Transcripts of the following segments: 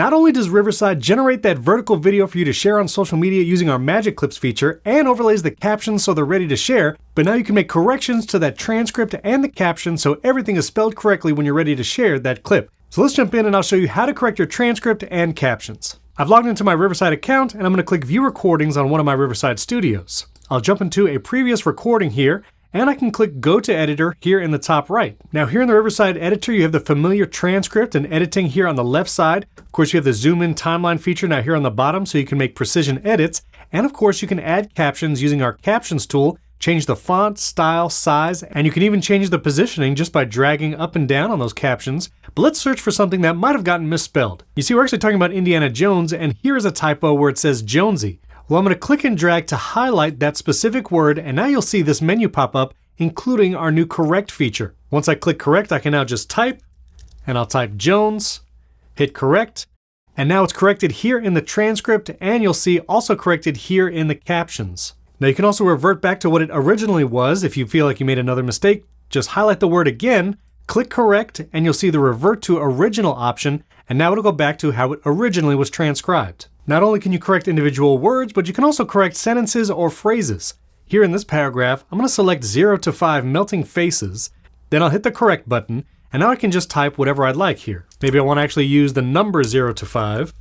Not only does Riverside generate that vertical video for you to share on social media using our Magic Clips feature and overlays the captions so they're ready to share, but now you can make corrections to that transcript and the caption so everything is spelled correctly when you're ready to share that clip. So let's jump in and I'll show you how to correct your transcript and captions. I've logged into my Riverside account and I'm going to click View Recordings on one of my Riverside studios. I'll jump into a previous recording here, and I can click Go to Editor here in the top right. Now here in the Riverside editor, you have the familiar transcript and editing here on the left side. Of course, you have the zoom in timeline feature now here on the bottom, so you can make precision edits. And of course, you can add captions using our Captions tool, change the font, style, size, and you can even change the positioning just by dragging up and down on those captions. But let's search for something that might have gotten misspelled. You see, we're actually talking about Indiana Jones, and here's a typo where it says Jonesy. Well, I'm going to click and drag to highlight that specific word, and now you'll see this menu pop up, including our new correct feature. Once I click correct, I can now just type, and I'll type Jones, hit correct, and now it's corrected here in the transcript, and you'll see also corrected here in the captions. Now you can also revert back to what it originally was if you feel like you made another mistake. Just highlight the word again, click correct, and you'll see the revert to original option, and now it'll go back to how it originally was transcribed. Not only can you correct individual words, but you can also correct sentences or phrases. Here in this paragraph, I'm going to select 0 to 5 melting faces, then I'll hit the correct button, and now I can just type whatever I'd like here. Maybe I want to actually use the number 0 to 5,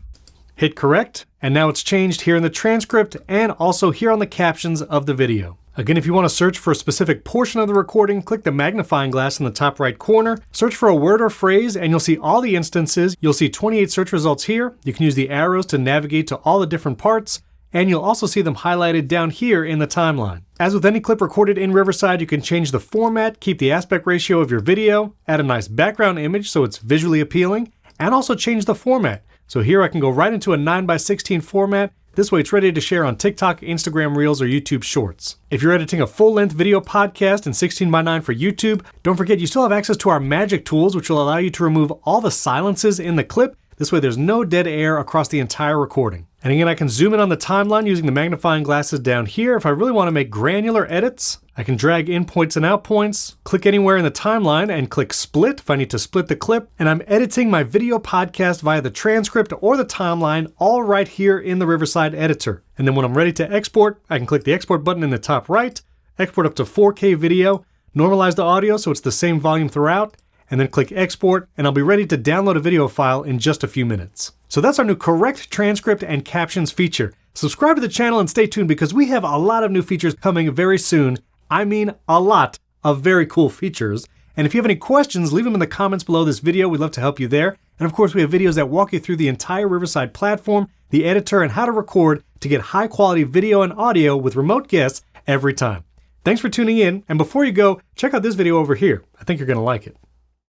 hit correct, and now it's changed here in the transcript and also here on the captions of the video. Again, if you want to search for a specific portion of the recording, click the magnifying glass in the top right corner, search for a word or phrase, and you'll see all the instances. You'll see 28 search results here. You can use the arrows to navigate to all the different parts, and you'll also see them highlighted down here in the timeline. As with any clip recorded in Riverside, you can change the format, keep the aspect ratio of your video, add a nice background image so it's visually appealing, and also change the format. So here I can go right into a 9:16 format. This way it's ready to share on TikTok, Instagram Reels, or YouTube Shorts. If you're editing a full-length video podcast in 16:9 for YouTube, don't forget you still have access to our magic tools, which will allow you to remove all the silences in the clip. This way there's no dead air across the entire recording. And again, I can zoom in on the timeline using the magnifying glasses down here. If I really want to make granular edits, I can drag in points and out points, click anywhere in the timeline and click split if I need to split the clip. And I'm editing my video podcast via the transcript or the timeline all right here in the Riverside editor. And then when I'm ready to export, I can click the export button in the top right, export up to 4K video, normalize the audio so it's the same volume throughout, and then click export, and I'll be ready to download a video file in just a few minutes. So that's our new correct transcript and captions feature. Subscribe to the channel and stay tuned because we have a lot of new features coming very soon. I mean, a lot of very cool features. And if you have any questions, leave them in the comments below this video. We'd love to help you there. And of course, we have videos that walk you through the entire Riverside platform, the editor, and how to record to get high quality video and audio with remote guests every time. Thanks for tuning in. And before you go, check out this video over here. I think you're going to like it.